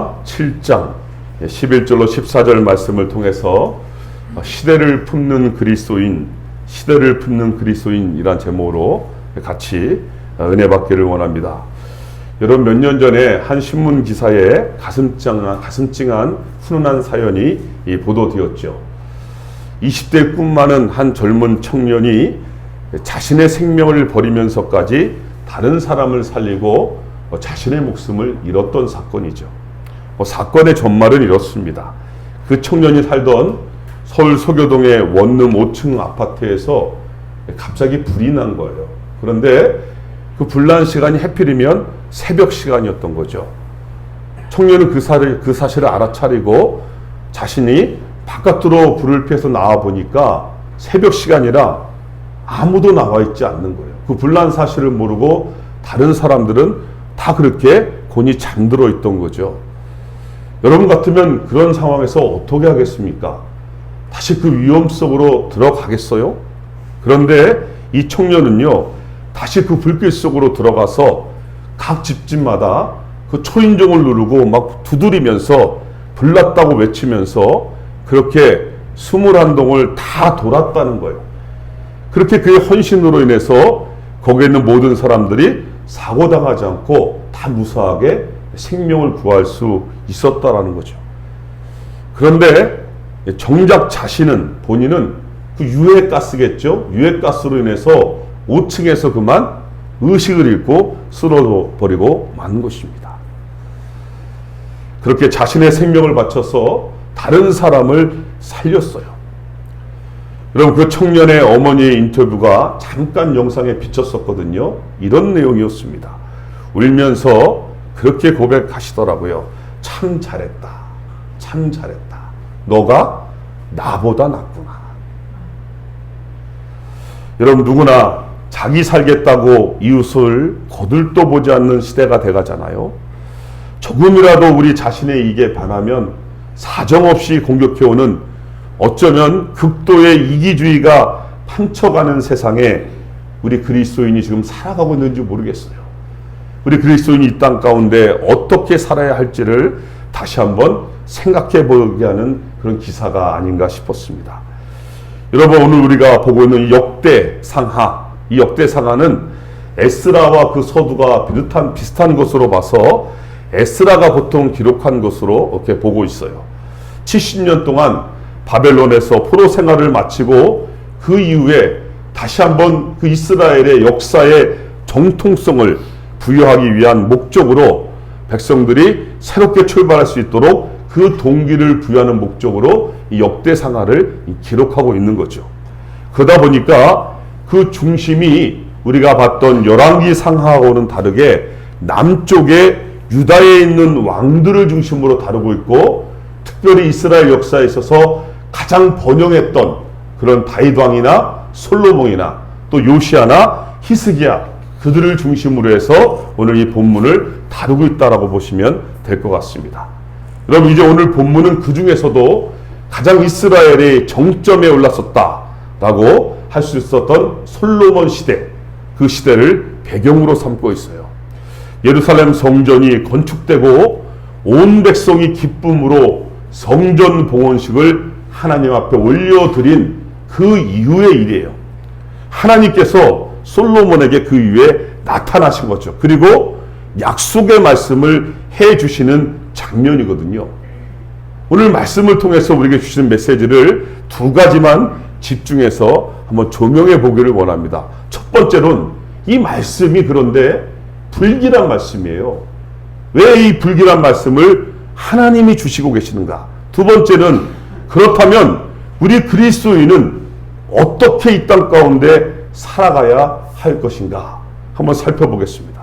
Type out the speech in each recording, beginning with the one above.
에스라 7장 11절로 14절 말씀을 통해서 시대를 품는 그리스도인, 시대를 품는 그리스도인이란 제목으로 같이 은혜 받기를 원합니다. 여러분, 몇 년 전에 한 신문 기사에 가슴 찡한 훈훈한 사연이 보도되었죠. 20대 꿈 많은 한 젊은 청년이 자신의 생명을 버리면서까지 다른 사람을 살리고 자신의 목숨을 잃었던 사건이죠. 사건의 전말은 이렇습니다. 그 청년이 살던 서울 서교동의 원룸 5층 아파트에서 갑자기 불이 난 거예요. 그런데 그 불난 시간이 하필이면 새벽 시간이었던 거죠. 청년은 그 사실을 알아차리고 자신이 바깥으로 불을 피해서 나와 보니까 새벽 시간이라 아무도 나와 있지 않는 거예요. 그 불난 사실을 모르고 다른 사람들은 다 그렇게 곤히 잠들어 있던 거죠. 여러분 같으면 그런 상황에서 어떻게 하겠습니까? 다시 그 위험 속으로 들어가겠어요? 그런데 이 청년은요, 다시 그 불길 속으로 들어가서 각 집집마다 그 초인종을 누르고 막 두드리면서 불났다고 외치면서 그렇게 21동을 다 돌았다는 거예요. 그렇게 그의 헌신으로 인해서 거기에 있는 모든 사람들이 사고당하지 않고 다 무사하게 생명을 구할 수 있었다라는 거죠. 그런데 정작 본인은 그 유해가스겠죠. 유해가스로 인해서 5층에서 그만 의식을 잃고 쓰러져버리고 만 것입니다. 그렇게 자신의 생명을 바쳐서 다른 사람을 살렸어요. 여러분, 그 청년의 어머니의 인터뷰가 잠깐 영상에 비쳤었거든요. 이런 내용이었습니다. 울면서 그렇게 고백하시더라고요. 참 잘했다. 참 잘했다. 너가 나보다 낫구나. 여러분, 누구나 자기 살겠다고 이웃을 거들떠 보지 않는 시대가 돼가잖아요. 조금이라도 우리 자신의 이익에 반하면 사정없이 공격해오는, 어쩌면 극도의 이기주의가 판쳐가는 세상에 우리 그리스도인이 지금 살아가고 있는지 모르겠어요. 우리 그리스도인이 이 땅 가운데 어떻게 살아야 할지를 다시 한번 생각해 보게 하는 그런 기사가 아닌가 싶었습니다. 여러분, 오늘 우리가 보고 있는 이 역대상하, 이 역대상하는 에스라와 그 서두가 비슷한 것으로 봐서 에스라가 보통 기록한 것으로 이렇게 보고 있어요. 70년 동안 바벨론에서 포로 생활을 마치고 그 이후에 다시 한번 그 이스라엘의 역사의 정통성을 부여하기 위한 목적으로 백성들이 새롭게 출발할 수 있도록 그 동기를 부여하는 목적으로 이 역대상하를 기록하고 있는 거죠. 그러다 보니까 그 중심이 우리가 봤던 열왕기 상하하고는 다르게 남쪽에 유다에 있는 왕들을 중심으로 다루고 있고, 특별히 이스라엘 역사에 있어서 가장 번영했던 그런 다윗 왕이나 솔로몬이나 또 요시아나 히스기야, 그들을 중심으로 해서 오늘 이 본문을 다루고 있다라고 보시면 될 것 같습니다. 여러분, 이제 오늘 본문은 그 중에서도 가장 이스라엘의 정점에 올랐었다라고 할 수 있었던 솔로몬 시대, 그 시대를 배경으로 삼고 있어요. 예루살렘 성전이 건축되고 온 백성이 기쁨으로 성전 봉헌식을 하나님 앞에 올려드린 그 이후의 일이에요. 하나님께서 솔로몬에게 그 이후에 나타나신 거죠. 그리고 약속의 말씀을 해주시는 장면이거든요. 오늘 말씀을 통해서 우리에게 주시는 메시지를 두 가지만 집중해서 한번 조명해 보기를 원합니다. 첫 번째로는 이 말씀이 그런데 불길한 말씀이에요. 왜 이 불길한 말씀을 하나님이 주시고 계시는가? 두 번째는, 그렇다면 우리 그리스도인은 어떻게 이 땅 가운데 살아가야 할 것인가? 한번 살펴보겠습니다.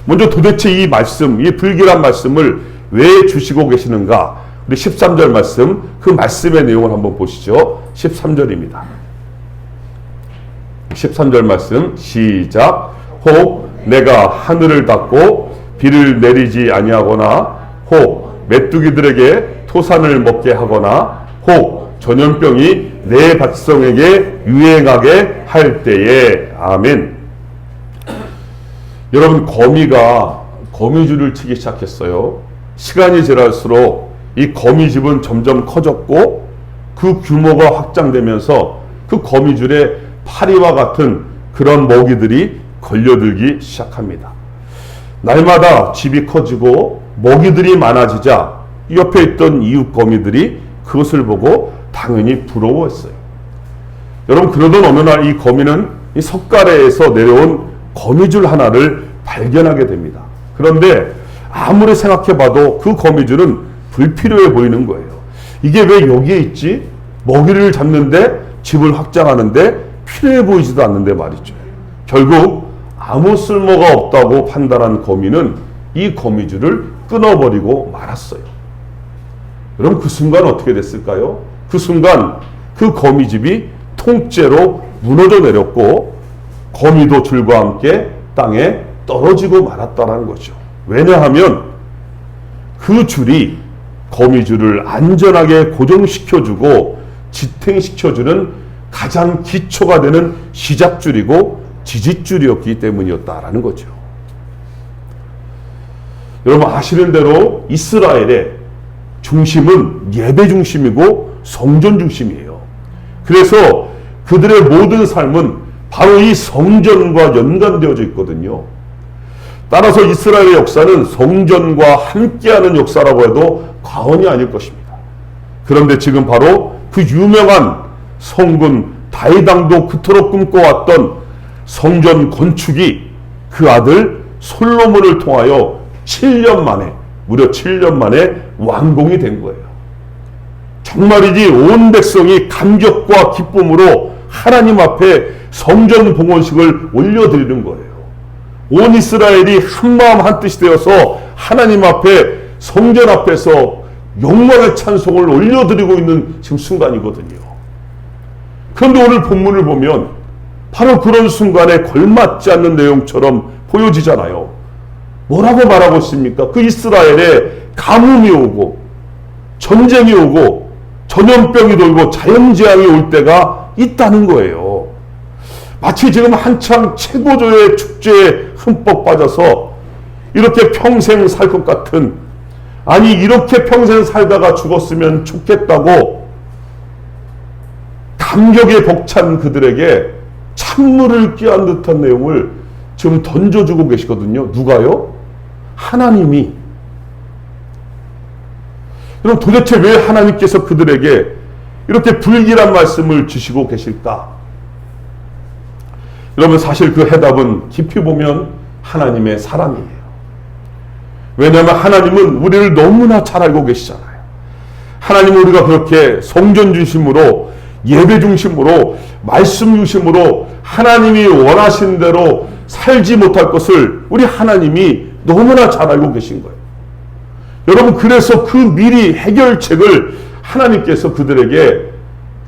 먼저 도대체 이 말씀, 이 불길한 말씀을 왜 주시고 계시는가? 우리 13절 말씀, 그 말씀의 내용을 한번 보시죠. 13절입니다. 13절 말씀 시작. 혹 내가 하늘을 닫고 비를 내리지 아니하거나, 혹 메뚜기들에게 토산을 먹게 하거나, 혹 전염병이 내 백성에게 유행하게 할 때에. 아멘. 여러분, 거미가 거미줄을 치기 시작했어요. 시간이 지날수록 이 거미집은 점점 커졌고 그 규모가 확장되면서 그 거미줄에 파리와 같은 그런 먹이들이 걸려들기 시작합니다. 날마다 집이 커지고 먹이들이 많아지자 옆에 있던 이웃 거미들이 그것을 보고 당연히 부러워했어요. 여러분, 그러던 어느 날 이 거미는 이 석가래에서 내려온 거미줄 하나를 발견하게 됩니다. 그런데 아무리 생각해봐도 그 거미줄은 불필요해 보이는 거예요. 이게 왜 여기에 있지? 먹이를 잡는데, 집을 확장하는데 필요해 보이지도 않는데 말이죠. 결국 아무 쓸모가 없다고 판단한 거미는 이 거미줄을 끊어버리고 말았어요. 그럼 그 순간 어떻게 됐을까요? 그 순간 그 거미집이 통째로 무너져 내렸고 거미도 줄과 함께 땅에 떨어지고 말았다는 거죠. 왜냐하면 그 줄이 거미줄을 안전하게 고정시켜주고 지탱시켜주는 가장 기초가 되는 시작줄이고 지지줄이었기 때문이었다라는 거죠. 여러분 아시는 대로 이스라엘의 중심은 예배 중심이고 성전 중심이에요. 그래서 그들의 모든 삶은 바로 이 성전과 연관되어져 있거든요. 따라서 이스라엘의 역사는 성전과 함께하는 역사라고 해도 과언이 아닐 것입니다. 그런데 지금 바로 그 유명한 성군 다윗왕도 그토록 꿈꿔왔던 성전 건축이 그 아들 솔로몬을 통하여 7년 만에, 무려 7년 만에 완공이 된 거예요. 정말이지 온 백성이 감격과 기쁨으로 하나님 앞에 성전 봉헌식을 올려드리는 거예요. 온 이스라엘이 한마음 한뜻이 되어서 하나님 앞에 성전 앞에서 영광의 찬송을 올려드리고 있는 지금 순간이거든요. 그런데 오늘 본문을 보면 바로 그런 순간에 걸맞지 않는 내용처럼 보여지잖아요. 뭐라고 말하고 있습니까? 그 이스라엘에 가뭄이 오고 전쟁이 오고 전염병이 돌고 자연재앙이 올 때가 있다는 거예요. 마치 지금 한창 최고조의 축제에 흠뻑 빠져서 이렇게 평생 살 것 같은, 아니 이렇게 평생 살다가 죽었으면 좋겠다고 감격에 벅찬 그들에게 찬물을 끼얹은 듯한 내용을 지금 던져주고 계시거든요. 누가요? 하나님이. 그럼 도대체 왜 하나님께서 그들에게 이렇게 불길한 말씀을 주시고 계실까? 여러분 사실 그 해답은 깊이 보면 하나님의 사랑이에요. 왜냐하면 하나님은 우리를 너무나 잘 알고 계시잖아요. 하나님은 우리가 그렇게 성전 중심으로, 예배 중심으로, 말씀 중심으로 하나님이 원하신 대로 살지 못할 것을 우리 하나님이 너무나 잘 알고 계신 거예요. 여러분 그래서 그 미리 해결책을 하나님께서 그들에게,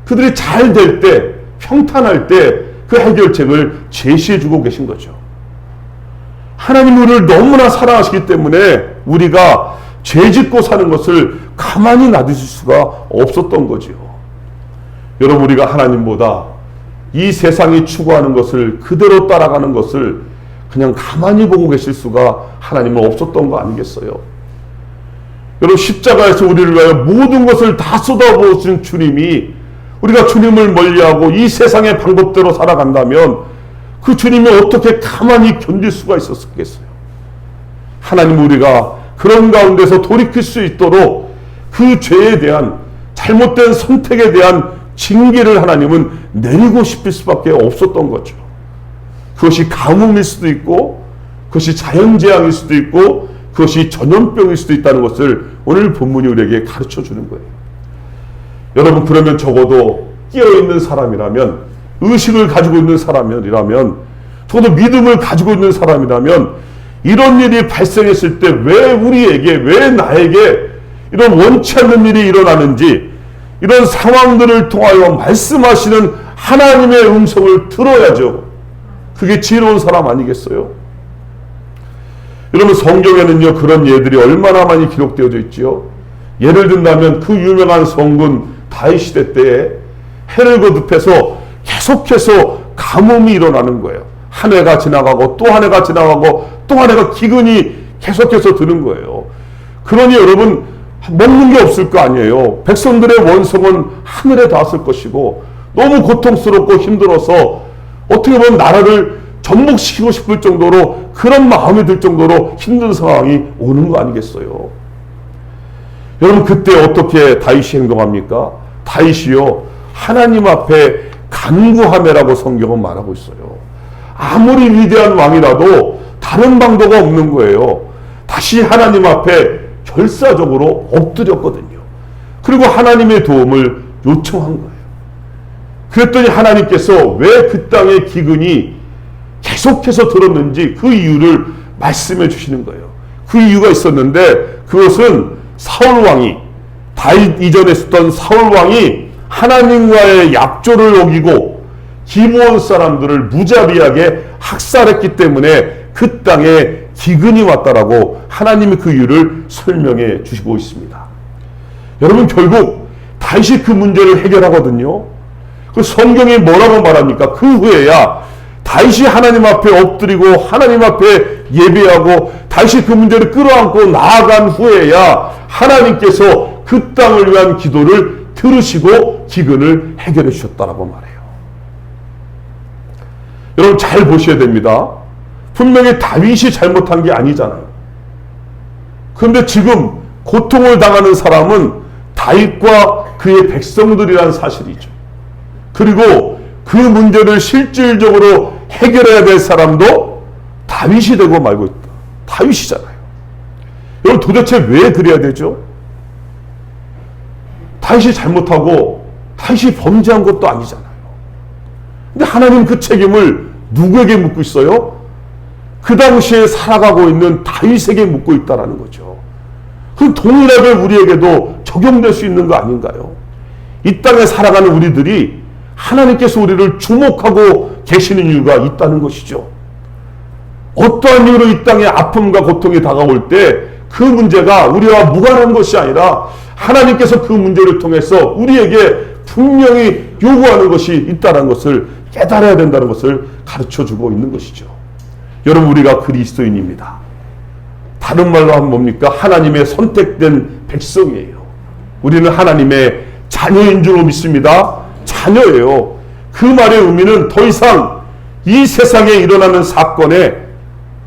그들이 잘 될 때, 평탄할 때 그 해결책을 제시해 주고 계신 거죠. 하나님 우리를 너무나 사랑하시기 때문에 우리가 죄 짓고 사는 것을 가만히 놔두실 수가 없었던 거죠. 여러분 우리가 하나님보다 이 세상이 추구하는 것을 그대로 따라가는 것을 그냥 가만히 보고 계실 수가 하나님은 없었던 거 아니겠어요? 여러분 십자가에서 우리를 위하여 모든 것을 다 쏟아부으신 주님이 우리가 주님을 멀리하고 이 세상의 방법대로 살아간다면 그 주님이 어떻게 가만히 견딜 수가 있었겠어요? 하나님 우리가 그런 가운데서 돌이킬 수 있도록 그 죄에 대한, 잘못된 선택에 대한 징계를 하나님은 내리고 싶을 수밖에 없었던 거죠. 그것이 가뭄일 수도 있고 그것이 자연재앙일 수도 있고 그것이 전염병일 수도 있다는 것을 오늘 본문이 우리에게 가르쳐 주는 거예요. 여러분 그러면 적어도 깨어있는 사람이라면, 의식을 가지고 있는 사람이라면, 적어도 믿음을 가지고 있는 사람이라면 이런 일이 발생했을 때 왜 우리에게, 왜 나에게 이런 원치 않는 일이 일어나는지, 이런 상황들을 통하여 말씀하시는 하나님의 음성을 들어야죠. 그게 지혜로운 사람 아니겠어요? 여러분 성경에는요 그런 예들이 얼마나 많이 기록되어져 있지요. 예를 든다면 그 유명한 성군 다윗 시대 때에 해를 거듭해서 계속해서 가뭄이 일어나는 거예요. 한 해가 지나가고 또 한 해가 지나가고 또 한 해가 기근이 계속해서 드는 거예요. 그러니 여러분 먹는 게 없을 거 아니에요. 백성들의 원성은 하늘에 닿았을 것이고 너무 고통스럽고 힘들어서 어떻게 보면 나라를 전복시키고 싶을 정도로 그런 마음이 들 정도로 힘든 상황이 오는 거 아니겠어요? 여러분 그때 어떻게 다윗이 행동합니까? 다윗이요 하나님 앞에 간구하매라고 성경은 말하고 있어요. 아무리 위대한 왕이라도 다른 방도가 없는 거예요. 다시 하나님 앞에 결사적으로 엎드렸거든요. 그리고 하나님의 도움을 요청한 거예요. 그랬더니 하나님께서 왜 그 땅의 기근이 계속해서 들었는지 그 이유를 말씀해 주시는 거예요. 그 이유가 있었는데 그것은 사울왕이 다윗 이전에 있었던 사울왕이 하나님과의 약조를 어기고 기브온 사람들을 무자비하게 학살했기 때문에 그 땅에 기근이 왔다라고 하나님이 그 이유를 설명해 주시고 있습니다. 여러분 결국 다윗이 그 문제를 해결하거든요. 그 성경이 뭐라고 말합니까? 그 후에야 다윗이 하나님 앞에 엎드리고 하나님 앞에 예배하고 다윗이 그 문제를 끌어안고 나아간 후에야 하나님께서 그 땅을 위한 기도를 들으시고 기근을 해결해 주셨다라고 말해요. 여러분 잘 보셔야 됩니다. 분명히 다윗이 잘못한 게 아니잖아요. 그런데 지금 고통을 당하는 사람은 다윗과 그의 백성들이라는 사실이죠. 그리고 그 문제를 실질적으로 해결해야 될 사람도 다윗이 되고 말고 있다. 다윗이잖아요. 여러분 도대체 왜 그래야 되죠? 다윗이 잘못하고 다윗이 범죄한 것도 아니잖아요. 근데 하나님 그 책임을 누구에게 묻고 있어요? 그 당시에 살아가고 있는 다윗에게 묻고 있다는 거죠. 그럼 동일하게 우리에게도 적용될 수 있는 거 아닌가요? 이 땅에 살아가는 우리들이 하나님께서 우리를 주목하고 계시는 이유가 있다는 것이죠. 어떠한 이유로 이 땅에 아픔과 고통이 다가올 때 그 문제가 우리와 무관한 것이 아니라 하나님께서 그 문제를 통해서 우리에게 분명히 요구하는 것이 있다는 것을 깨달아야 된다는 것을 가르쳐주고 있는 것이죠. 여러분 우리가 그리스도인입니다. 다른 말로 하면 뭡니까? 하나님의 선택된 백성이에요. 우리는 하나님의 자녀인 줄 믿습니다. 자녀예요. 그 말의 의미는 더 이상 이 세상에 일어나는 사건에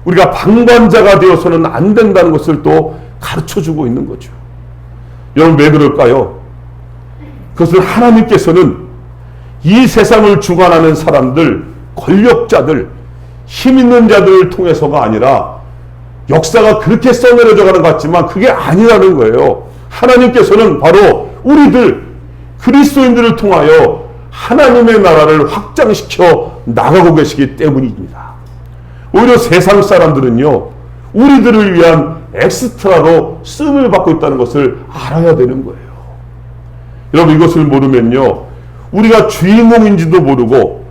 우리가 방관자가 되어서는 안 된다는 것을 또 가르쳐주고 있는 거죠. 여러분 왜 그럴까요? 그것은 하나님께서는 이 세상을 주관하는 사람들, 권력자들, 힘 있는 자들을 통해서가 아니라 역사가 그렇게 써내려져 가는 것 같지만 그게 아니라는 거예요. 하나님께서는 바로 우리들 그리스도인들을 통하여 하나님의 나라를 확장시켜 나가고 계시기 때문입니다. 오히려 세상 사람들은요 우리들을 위한 엑스트라로 쓰임을 받고 있다는 것을 알아야 되는 거예요. 여러분 이것을 모르면요 우리가 주인공인지도 모르고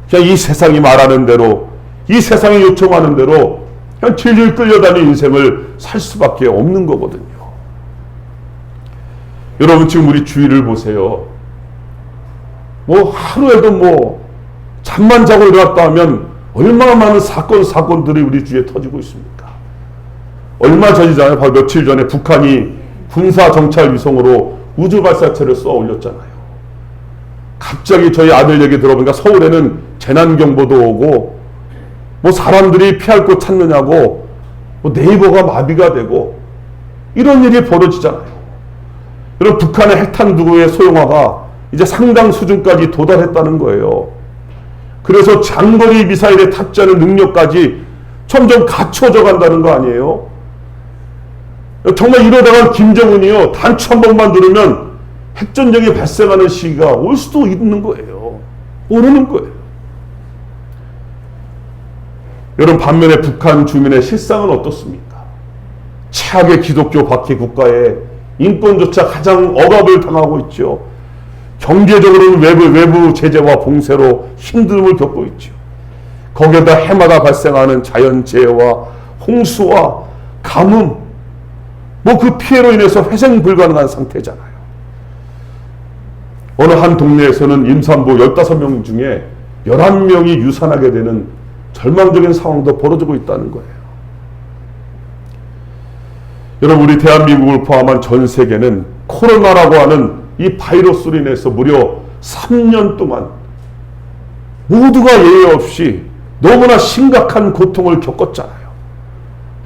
그냥 이 세상이 말하는 대로 이 세상이 요청하는 대로 그냥 질질 끌려다니는 인생을 살 수밖에 없는 거거든요. 여러분 지금 우리 주위를 보세요. 뭐 하루에도 뭐 잠만 자고 일어났다 하면 얼마나 많은 사건들이 우리 주위에 터지고 있습니까? 얼마 전이잖아요. 바로 며칠 전에 북한이 군사 정찰 위성으로 우주 발사체를 쏘아 올렸잖아요. 갑자기 저희 아들 얘기 들어보니까 서울에는 재난경보도 오고 뭐 사람들이 피할 곳 찾느냐고 뭐 네이버가 마비가 되고 이런 일이 벌어지잖아요. 여러분 북한의 핵탄두의 소형화가 이제 상당 수준까지 도달했다는 거예요. 그래서 장거리 미사일에 탑재하는 능력까지 점점 갖춰져 간다는 거 아니에요? 정말 이러다가 김정은이요 단추 한 번만 누르면 핵전쟁이 발생하는 시기가 올 수도 있는 거예요. 모르는 거예요. 여러분 반면에 북한 주민의 실상은 어떻습니까? 최악의 기독교 박해 국가에 인권조차 가장 억압을 당하고 있죠. 경제적으로는 외부 제재와 봉쇄로 힘듦을 겪고 있죠. 거기에다 해마다 발생하는 자연재해와 홍수와 가뭄, 뭐 그 피해로 인해서 회생 불가능한 상태잖아요. 어느 한 동네에서는 임산부 15명 중에 11명이 유산하게 되는 절망적인 상황도 벌어지고 있다는 거예요. 여러분, 우리 대한민국을 포함한 전 세계는 코로나라고 하는 이 바이러스로 인해서 무려 3년 동안 모두가 예외 없이 너무나 심각한 고통을 겪었잖아요.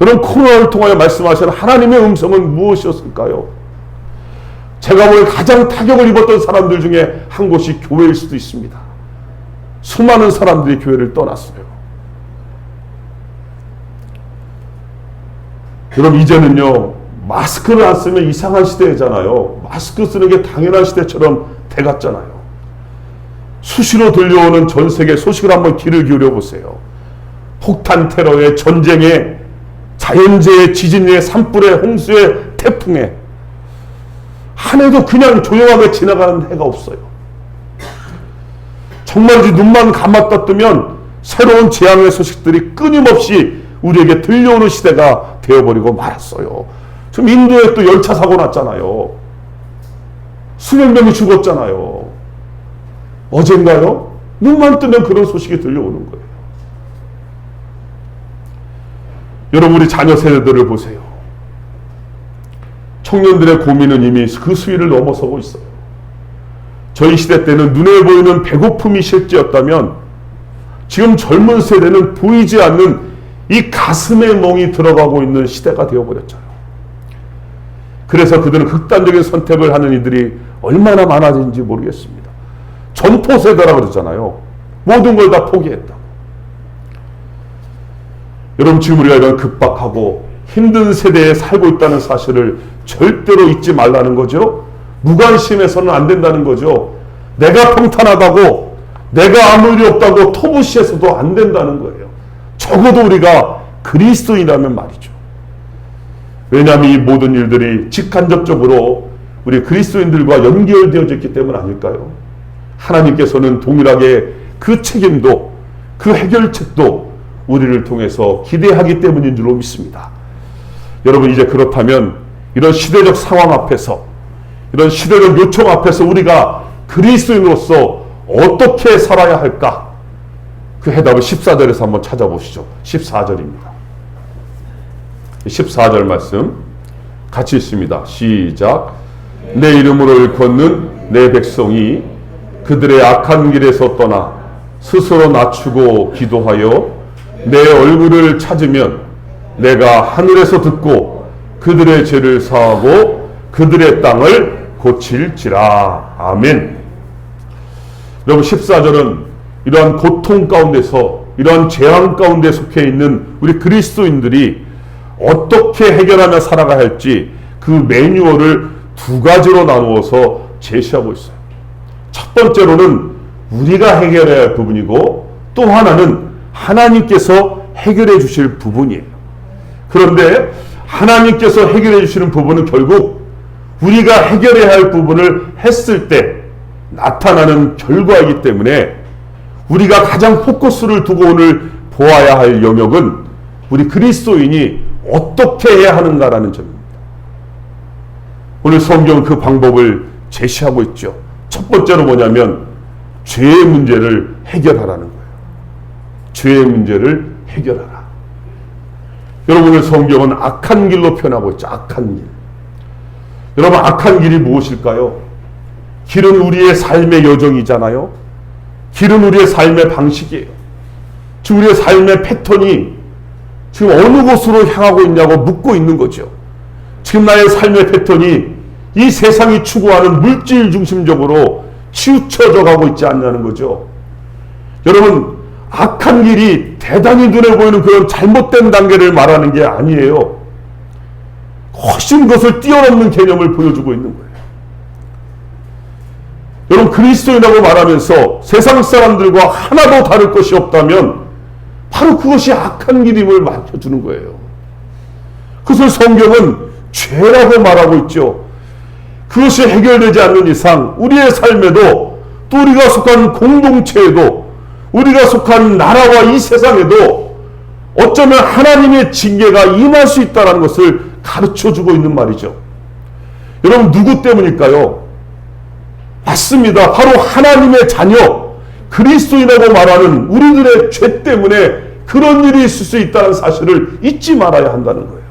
여러분, 코로나를 통하여 말씀하신 하나님의 음성은 무엇이었을까요? 제가 볼 가장 타격을 입었던 사람들 중에 한 곳이 교회일 수도 있습니다. 수많은 사람들이 교회를 떠났어요. 여러분, 이제는요, 마스크를 안 쓰면 이상한 시대잖아요. 마스크 쓰는 게 당연한 시대처럼 돼갔잖아요. 수시로 들려오는 전 세계 소식을 한번 귀를 기울여 보세요. 폭탄 테러에, 전쟁에, 자연재해, 지진에, 산불에, 홍수에, 태풍에, 한 해도 그냥 조용하게 지나가는 해가 없어요. 정말 눈만 감았다 뜨면 새로운 재앙의 소식들이 끊임없이 우리에게 들려오는 시대가 되어버리고 말았어요. 지금 인도에 또 열차 사고 났잖아요. 수백 명이 죽었잖아요. 어젠가요? 눈만 뜨면 그런 소식이 들려오는 거예요. 여러분, 우리 자녀 세대들을 보세요. 청년들의 고민은 이미 그 수위를 넘어서고 있어요. 저희 시대 때는 눈에 보이는 배고픔이 실제였다면 지금 젊은 세대는 보이지 않는 이 가슴에 멍이 들어가고 있는 시대가 되어버렸잖아요. 그래서 그들은 극단적인 선택을 하는 이들이 얼마나 많아진지 모르겠습니다. 점포 세대라고 그러잖아요. 모든 걸 다 포기했다고. 여러분, 지금 우리가 이런 급박하고 힘든 세대에 살고 있다는 사실을 절대로 잊지 말라는 거죠. 무관심해서는 안 된다는 거죠. 내가 평탄하다고, 내가 아무 일이 없다고 터부시해서도 안 된다는 거예요. 적어도 우리가 그리스도인이라면 말이죠. 왜냐하면 이 모든 일들이 직간접적으로 우리 그리스도인들과 연결되어져 있기 때문 아닐까요? 하나님께서는 동일하게 그 책임도, 그 해결책도 우리를 통해서 기대하기 때문인 줄로 믿습니다. 여러분, 이제 그렇다면 이런 시대적 상황 앞에서, 이런 시대적 요청 앞에서 우리가 그리스도인으로서 어떻게 살아야 할까? 그 해답을 14절에서 한번 찾아보시죠. 14절입니다. 14절 말씀 같이 읽습니다. 시작. 내 이름으로 일컫는 내 백성이 그들의 악한 길에서 떠나 스스로 낮추고 기도하여 내 얼굴을 찾으면 내가 하늘에서 듣고 그들의 죄를 사하고 그들의 땅을 고칠지라. 아멘. 여러분, 14절은 이러한 고통 가운데서, 이러한 재앙 가운데 속해 있는 우리 그리스도인들이 어떻게 해결하며 살아가야 할지 그 매뉴얼을 두 가지로 나누어서 제시하고 있어요. 첫 번째로는 우리가 해결해야 할 부분이고, 또 하나는 하나님께서 해결해 주실 부분이에요. 그런데 하나님께서 해결해 주시는 부분은 결국 우리가 해결해야 할 부분을 했을 때 나타나는 결과이기 때문에 우리가 가장 포커스를 두고 오늘 보아야 할 영역은 우리 그리스도인이 어떻게 해야 하는가라는 점입니다. 오늘 성경은 그 방법을 제시하고 있죠. 첫 번째로 뭐냐면 죄의 문제를 해결하라는 거예요. 죄의 문제를 해결하라. 여러분, 오늘 성경은 악한 길로 표현하고 있죠. 악한 길. 여러분, 악한 길이 무엇일까요? 길은 우리의 삶의 여정이잖아요. 길은 우리의 삶의 방식이에요. 지금 우리의 삶의 패턴이 지금 어느 곳으로 향하고 있냐고 묻고 있는 거죠. 지금 나의 삶의 패턴이 이 세상이 추구하는 물질 중심적으로 치우쳐져 가고 있지 않냐는 거죠. 여러분, 악한 길이 대단히 눈에 보이는 그런 잘못된 단계를 말하는 게 아니에요. 훨씬 그것을 뛰어넘는 개념을 보여주고 있는 거예요. 여러분, 그리스도인이라고 말하면서 세상 사람들과 하나도 다를 것이 없다면 바로 그것이 악한 길임을 밝혀주는 거예요. 그것을 성경은 죄라고 말하고 있죠. 그것이 해결되지 않는 이상 우리의 삶에도, 또 우리가 속한 공동체에도, 우리가 속한 나라와 이 세상에도 어쩌면 하나님의 징계가 임할 수 있다는 것을 가르쳐주고 있는 말이죠. 여러분, 누구 때문일까요? 맞습니다. 바로 하나님의 자녀, 그리스도인이라고 말하는 우리들의 죄 때문에 그런 일이 있을 수 있다는 사실을 잊지 말아야 한다는 거예요.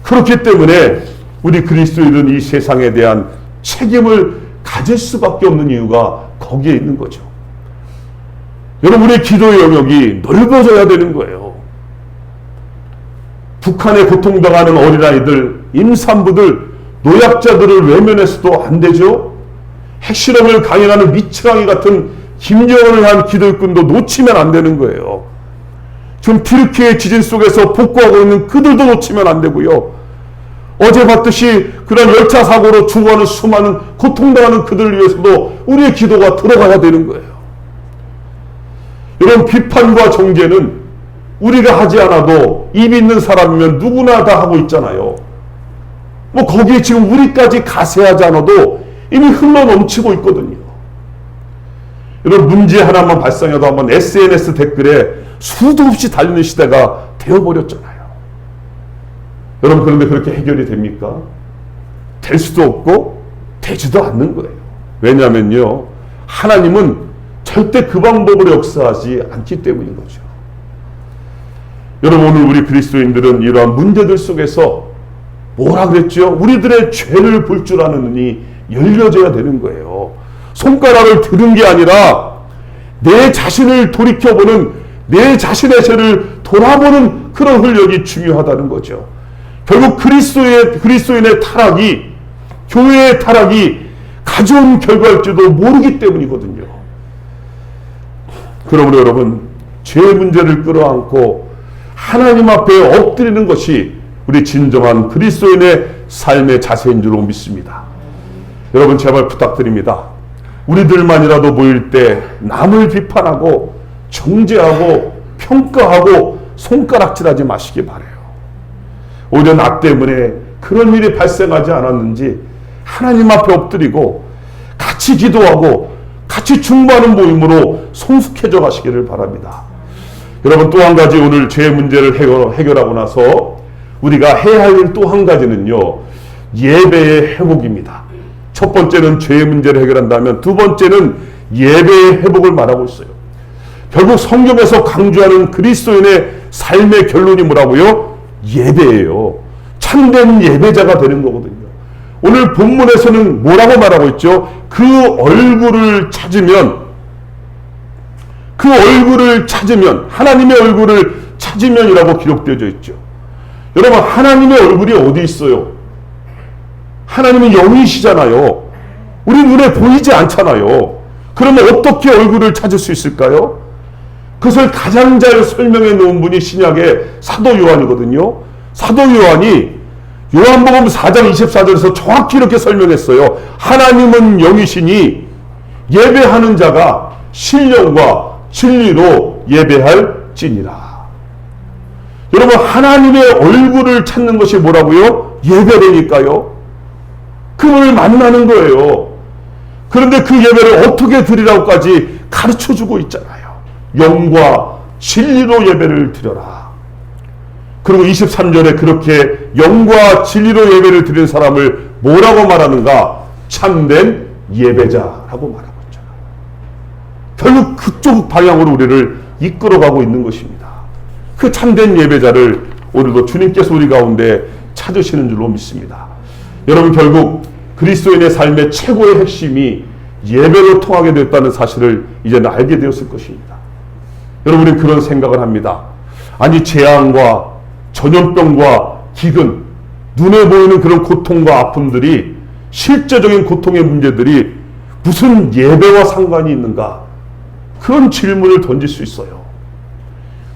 그렇기 때문에 우리 그리스도인은 이 세상에 대한 책임을 가질 수밖에 없는 이유가 거기에 있는 거죠. 여러분, 우리의 기도의 영역이 넓어져야 되는 거예요. 북한에 고통당하는 어린아이들, 임산부들, 노약자들을 외면해서도 안 되죠. 핵실험을 강행하는 미치광이 같은 김정은을 한 기독군도 놓치면 안 되는 거예요. 지금 튀르키예 지진 속에서 복구하고 있는 그들도 놓치면 안 되고요. 어제 봤듯이 그런 열차 사고로 죽어가는 수많은 고통당하는 그들을 위해서도 우리의 기도가 들어가야 되는 거예요. 이런 비판과 정죄는 우리가 하지 않아도 입 있는 사람이면 누구나 다 하고 있잖아요. 뭐 거기에 지금 우리까지 가세하지 않아도 이미 흘러 넘치고 있거든요. 이런 문제 하나만 발생해도 한번 SNS 댓글에 수도 없이 달리는 시대가 되어버렸잖아요. 여러분, 그런데 그렇게 해결이 됩니까? 될 수도 없고 되지도 않는 거예요. 왜냐하면요, 하나님은 절대 그 방법으로 역사하지 않기 때문인 거죠. 여러분, 오늘 우리 그리스도인들은 이러한 문제들 속에서 뭐라 그랬죠? 우리들의 죄를 볼 줄 아는 눈이 열려져야 되는 거예요. 손가락을 들은 게 아니라 내 자신을 돌이켜보는, 내 자신의 죄를 돌아보는 그런 훈련이 중요하다는 거죠. 결국 그리스도인의 타락이, 교회의 타락이 가져온 결과일지도 모르기 때문이거든요. 그러므로 여러분, 죄의 문제를 끌어안고 하나님 앞에 엎드리는 것이 우리 진정한 그리스도인의 삶의 자세인 줄 믿습니다. 여러분, 제발 부탁드립니다. 우리들만이라도 모일 때 남을 비판하고 정죄하고 평가하고 손가락질하지 마시기 바라요. 오히려 나 때문에 그런 일이 발생하지 않았는지 하나님 앞에 엎드리고 같이 기도하고 같이 중보하는 모임으로 성숙해져 가시기를 바랍니다. 여러분, 또 한 가지 오늘 죄 문제를 해결하고 나서 우리가 해야 할 일 또 한 가지는요, 예배의 회복입니다. 첫 번째는 죄의 문제를 해결한다면 두 번째는 예배의 회복을 말하고 있어요. 결국 성경에서 강조하는 그리스도인의 삶의 결론이 뭐라고요? 예배예요. 참된 예배자가 되는 거거든요. 오늘 본문에서는 뭐라고 말하고 있죠? 그 얼굴을 찾으면, 하나님의 얼굴을 찾으면이라고 기록되어져 있죠. 여러분, 하나님의 얼굴이 어디 있어요? 하나님은 영이시잖아요. 우리 눈에 보이지 않잖아요. 그러면 어떻게 얼굴을 찾을 수 있을까요? 그것을 가장 잘 설명해 놓은 분이 신약의 사도 요한이거든요. 사도 요한이 요한복음 4장 24절에서 정확히 이렇게 설명했어요. 하나님은 영이시니 예배하는 자가 신령과 진리로 예배할지니라. 여러분, 하나님의 얼굴을 찾는 것이 뭐라고요? 예배라니까요. 그분을 만나는 거예요. 그런데 그 예배를 어떻게 드리라고까지 가르쳐주고 있잖아요. 영과 진리로 예배를 드려라. 그리고 23절에 그렇게 영과 진리로 예배를 드리는 사람을 뭐라고 말하는가? 참된 예배자라고 말하고 있잖아요. 결국 그쪽 방향으로 우리를 이끌어가고 있는 것입니다. 그 참된 예배자를 오늘도 주님께서 우리 가운데 찾으시는 줄로 믿습니다. 여러분, 결국 그리스도인의 삶의 최고의 핵심이 예배로 통하게 됐다는 사실을 이제는 알게 되었을 것입니다. 여러분은 그런 생각을 합니다. 아니, 재앙과 전염병과 기근, 눈에 보이는 그런 고통과 아픔들이, 실제적인 고통의 문제들이 무슨 예배와 상관이 있는가? 그런 질문을 던질 수 있어요.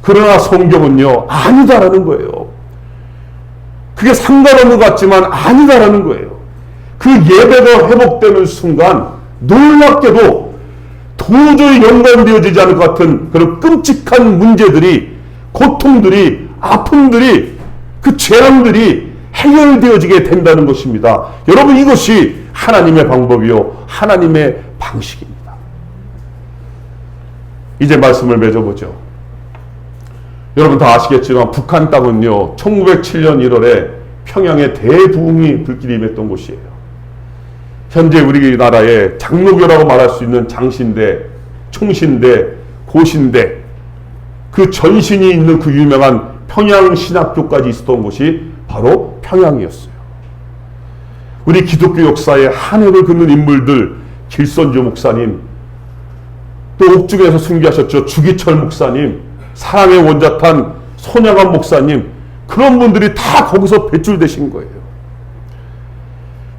그러나 성경은요, 아니다라는 거예요. 그게 상관없는 것 같지만 아니다라는 거예요. 그 예배가 회복되는 순간 놀랍게도 도저히 연관되어지지 않을 것 같은 그런 끔찍한 문제들이, 고통들이, 아픔들이, 그 재앙들이 해결되어지게 된다는 것입니다. 여러분, 이것이 하나님의 방법이요, 하나님의 방식입니다. 이제 말씀을 맺어보죠. 여러분 다 아시겠지만 북한 땅은요, 1907년 1월에 평양에 대부흥이 불길이 임했던 곳이에요. 현재 우리나라의 장로교라고 말할 수 있는 장신대, 총신대, 고신대, 그 전신이 있는 그 유명한 평양신학교까지 있었던 곳이 바로 바로 평양이었어요. 우리 기독교 역사에 한 획을 긋는 인물들, 길선주 목사님, 또 옥중에서 순교하셨죠. 주기철 목사님, 사랑의 원자탄 손양한 목사님, 그런 분들이 다 거기서 배출되신 거예요.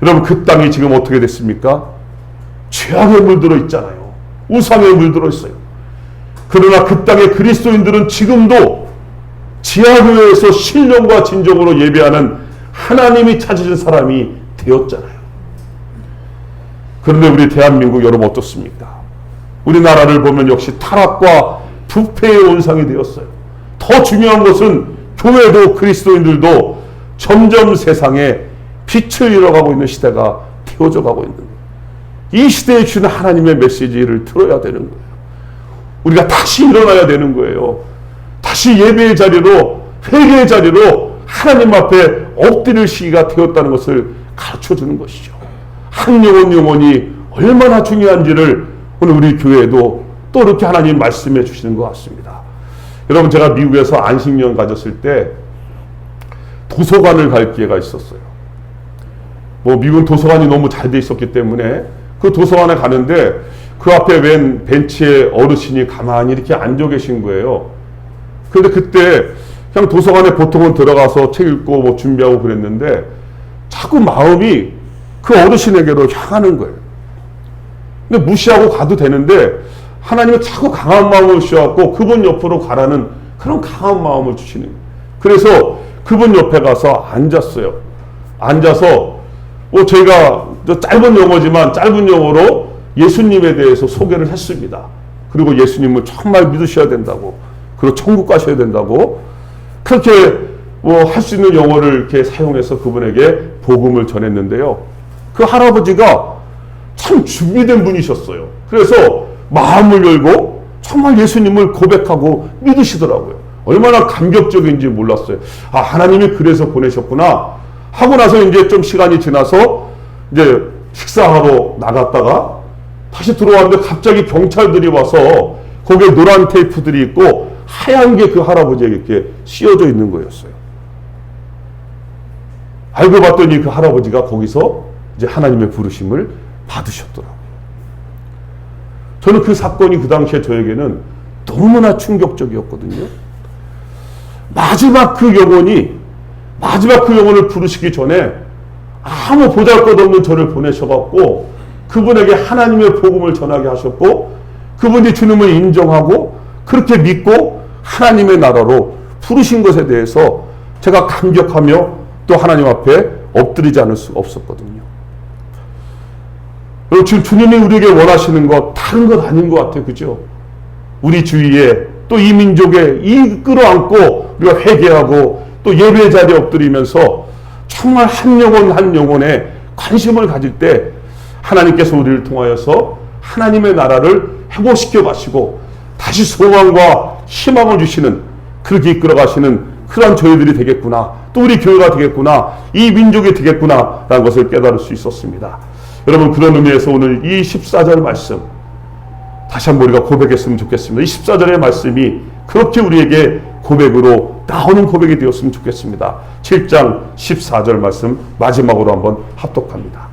여러분, 그 땅이 지금 어떻게 됐습니까? 죄악에 물들어 있잖아요. 우상에 물들어 있어요. 그러나 그 땅의 그리스도인들은 지금도 지하교회에서 신령과 진정으로 예배하는 하나님이 찾으신 사람이 되었잖아요. 그런데 우리 대한민국 여러분 어떻습니까? 우리나라를 보면 역시 타락과 부패의 온상이 되었어요. 더 중요한 것은 교회도 그리스도인들도 점점 세상에 빛을 잃어가고 있는 시대가 되어져 가고 있는 거예요. 이 시대에 주는 하나님의 메시지를 들어야 되는 거예요. 우리가 다시 일어나야 되는 거예요. 다시 예배의 자리로, 회개의 자리로 하나님 앞에 엎드릴 시기가 되었다는 것을 가르쳐 주는 것이죠. 한 영혼 영혼이 얼마나 중요한지를 오늘 우리 교회에도 또 이렇게 하나님 말씀해 주시는 것 같습니다. 여러분, 제가 미국에서 안식년 가졌을 때 도서관을 갈 기회가 있었어요. 미국은 도서관이 너무 잘 돼 있었기 때문에 그 도서관에 가는데 그 앞에 웬 벤치에 어르신이 가만히 이렇게 앉아 계신 거예요. 그런데 그때 그냥 도서관에 보통은 들어가서 책 읽고 준비하고 그랬는데 자꾸 마음이 그 어르신에게로 향하는 거예요. 근데 무시하고 가도 되는데 하나님은 자꾸 강한 마음을 주셔갖고 그분 옆으로 가라는 그런 강한 마음을 주시는 거예요. 그래서 그분 옆에 가서 앉았어요. 앉아서 저희가 짧은 영어지만 짧은 영어로 예수님에 대해서 소개를 했습니다. 그리고 예수님을 정말 믿으셔야 된다고, 그리고 천국 가셔야 된다고, 그렇게 할 수 있는 영어를 이렇게 사용해서 그분에게 복음을 전했는데요. 그 할아버지가 참 준비된 분이셨어요. 그래서 마음을 열고 정말 예수님을 고백하고 믿으시더라고요. 얼마나 감격적인지 몰랐어요. 아, 하나님이 그래서 보내셨구나 하고 나서 이제 좀 시간이 지나서 이제 식사하러 나갔다가 다시 들어왔는데 갑자기 경찰들이 와서 거기에 노란 테이프들이 있고 하얀 게 그 할아버지에게 이렇게 씌워져 있는 거였어요. 알고 봤더니 그 할아버지가 거기서 이제 하나님의 부르심을 받으셨더라고요. 저는 그 사건이 그 당시에 저에게는 너무나 충격적이었거든요. 마지막 그 영혼을 부르시기 전에 아무 보잘것없는 저를 보내셔갖고 그분에게 하나님의 복음을 전하게 하셨고 그분이 주님을 인정하고 그렇게 믿고 하나님의 나라로 부르신 것에 대해서 제가 감격하며 또 하나님 앞에 엎드리지 않을 수가 없었거든요. 지금 주님이 우리에게 원하시는 것 다른 것 아닌 것 같아요. 그죠? 우리 주위에 또 이 민족에 이끌어안고 우리가 회개하고 또 예배 자리에 엎드리면서 정말 한 영혼 한 영혼에 관심을 가질 때 하나님께서 우리를 통하여서 하나님의 나라를 회복시켜 가시고 다시 소망과 희망을 주시는, 그렇게 이끌어 가시는 그러한 저희들이 되겠구나, 또 우리 교회가 되겠구나, 이 민족이 되겠구나 라는 것을 깨달을 수 있었습니다. 여러분, 그런 의미에서 오늘 이 14절 말씀 다시 한번 우리가 고백했으면 좋겠습니다. 이 14절의 말씀이 그렇게 우리에게 고백으로 나오는 고백이 되었으면 좋겠습니다. 7장 14절 말씀 마지막으로 한번 합독합니다.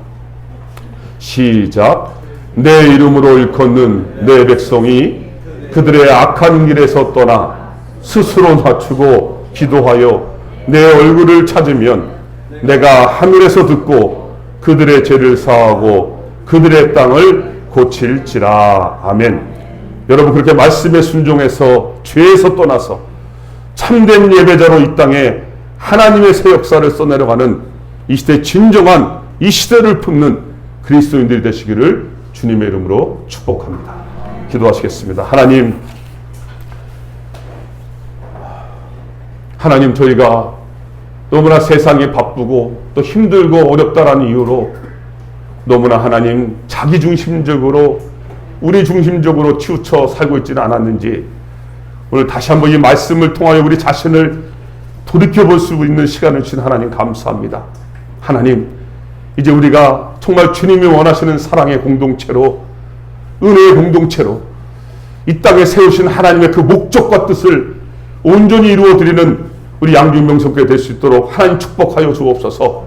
시작. 내 이름으로 일컫는 내 백성이 그들의 악한 길에서 떠나 스스로 낮추고 기도하여 내 얼굴을 찾으면 내가 하늘에서 듣고 그들의 죄를 사하고 그들의 땅을 고칠지라. 아멘. 여러분, 그렇게 말씀에 순종해서 죄에서 떠나서 참된 예배자로 이 땅에 하나님의 새 역사를 써내려가는 이 시대 진정한 이 시대를 품는 그리스도인들이 되시기를 주님의 이름으로 축복합니다. 기도하시겠습니다. 하나님, 저희가 너무나 세상이 바쁘고 또 힘들고 어렵다라는 이유로 너무나 하나님 자기중심적으로 우리 중심적으로 치우쳐 살고 있지는 않았는지 오늘 다시 한번 이 말씀을 통하여 우리 자신을 돌이켜볼 수 있는 시간을 주신 하나님 감사합니다. 하나님, 이제 우리가 정말 주님이 원하시는 사랑의 공동체로, 은혜의 공동체로 이 땅에 세우신 하나님의 그 목적과 뜻을 온전히 이루어드리는 우리 양주명석교회 될 수 있도록 하나님 축복하여 주옵소서.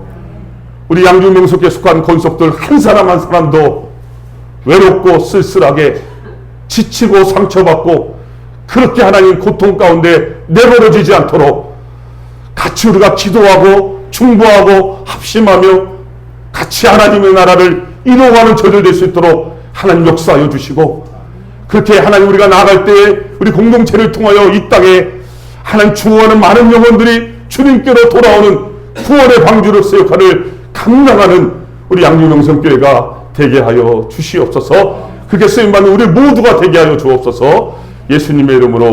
우리 양주명석교회 속한 권속들 한 사람 한 사람도 외롭고 쓸쓸하게 지치고 상처받고 그렇게 하나님 고통 가운데 내버려지지 않도록 같이 우리가 기도하고 중보하고 합심하며 같이 하나님의 나라를 이루어가는 저들 될 수 있도록 하나님 역사하여 주시고, 그렇게 하나님 우리가 나아갈 때에 우리 공동체를 통하여 이 땅에 하나님 추구하는 많은 영혼들이 주님께로 돌아오는 구원의 방주로서 역할을 감당하는 우리 양주명성교회가 되게 하여 주시옵소서. 그렇게 쓰임받는 우리 모두가 되게 하여 주옵소서. 예수님의 이름으로